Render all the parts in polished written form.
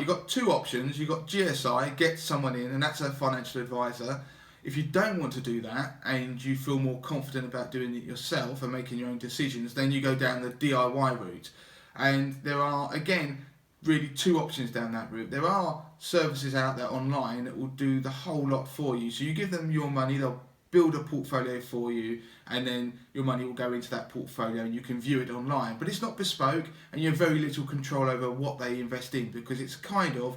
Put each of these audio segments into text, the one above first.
you've got two options. You've got GSI, get someone in, and that's a financial advisor. If you don't want to do that and you feel more confident about doing it yourself and making your own decisions, then you go down the DIY route. And there are, again, really two options down that route. There are services out there online that will do the whole lot for you. So you give them your money, they'll build a portfolio for you, and then your money will go into that portfolio and you can view it online. But it's not bespoke, and you have very little control over what they invest in, because it's kind of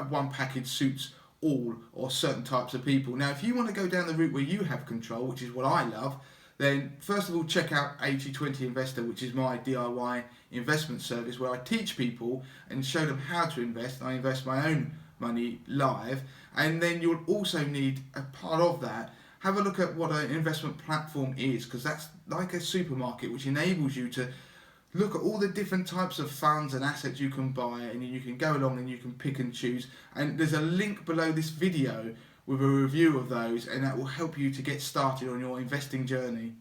one package suits all or certain types of people. Now, if you want to go down the route where you have control, which is what I love, then first of all check out 80/20 Investor, which is my DIY investment service where I teach people and show them how to invest. I invest my own money live, and then you'll also need, a part of that, have a look at what an investment platform is, because that's like a supermarket which enables you to look at all the different types of funds and assets you can buy, and you can go along and you can pick and choose. And there's a link below this video with a review of those, and that will help you to get started on your investing journey.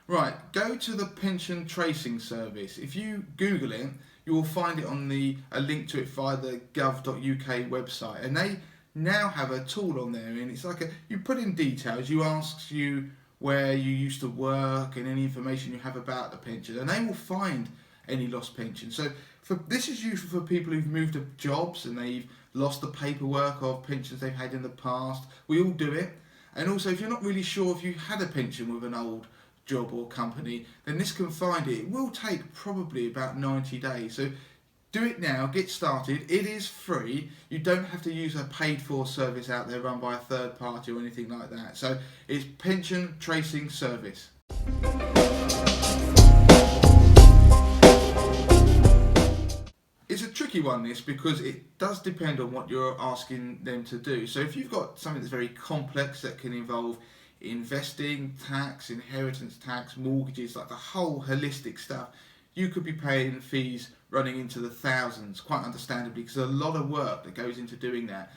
Right, go to the pension tracing service. If you Google it, you will find it on a link to it via the gov.uk website, and they now have a tool on there, and it's like you put in details, you ask you where you used to work and any information you have about the pension, and they will find any lost pension. So this is useful for people who've moved to jobs and they've lost the paperwork of pensions they've had in the past. We all do it. And also, if you're not really sure if you had a pension with an old job or company, then this can find it. It will take probably about 90 days. So do it now, get started. It is free. You don't have to use a paid for service out there run by a third party or anything like that. So it's pension tracing service. It's a tricky one, this, because it does depend on what you're asking them to do. So if you've got something that's very complex that can involve investing, tax, inheritance tax, mortgages, like the whole holistic stuff, you could be paying fees running into the thousands, quite understandably, because there's a lot of work that goes into doing that.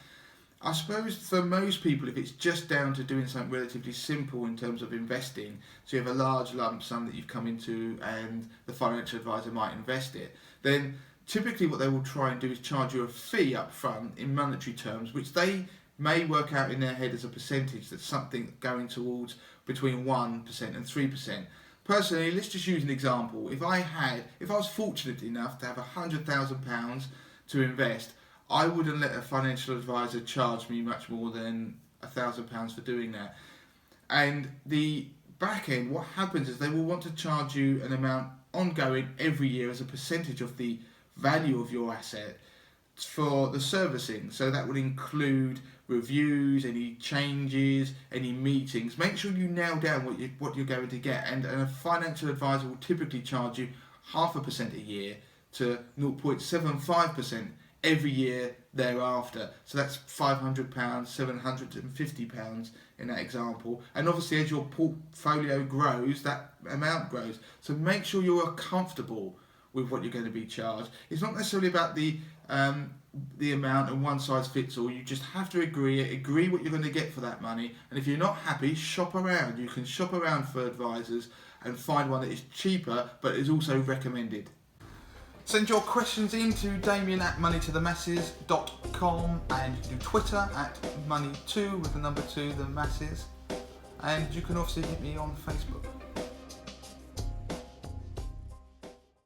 I suppose for most people, if it's just down to doing something relatively simple in terms of investing, so you have a large lump sum that you've come into and the financial advisor might invest it, then typically what they will try and do is charge you a fee up front in monetary terms, which they may work out in their head as a percentage. That's something going towards between 1% and 3%. Personally, let's just use an example. If I was fortunate enough to have £100,000 to invest, I wouldn't let a financial advisor charge me much more than £1,000 for doing that. And the back end, what happens is they will want to charge you an amount ongoing every year as a percentage of the value of your asset for the servicing. So that would include reviews, any changes, any meetings. Make sure you nail down what you're going to get, and a financial advisor will typically charge you 0.5% a year to 0.75% every year thereafter. So that's £500, £750 in that example. And obviously as your portfolio grows, that amount grows. So make sure you are comfortable with what you're going to be charged. It's not necessarily about the amount and one size fits all. You just have to agree what you're going to get for that money. And if you're not happy, shop around. You can shop around for advisors and find one that is cheaper but is also recommended. Send your questions in to Damien@moneytothemasses.com, and you can do Twitter @money2 with the number 2, the masses, and you can obviously hit me on Facebook.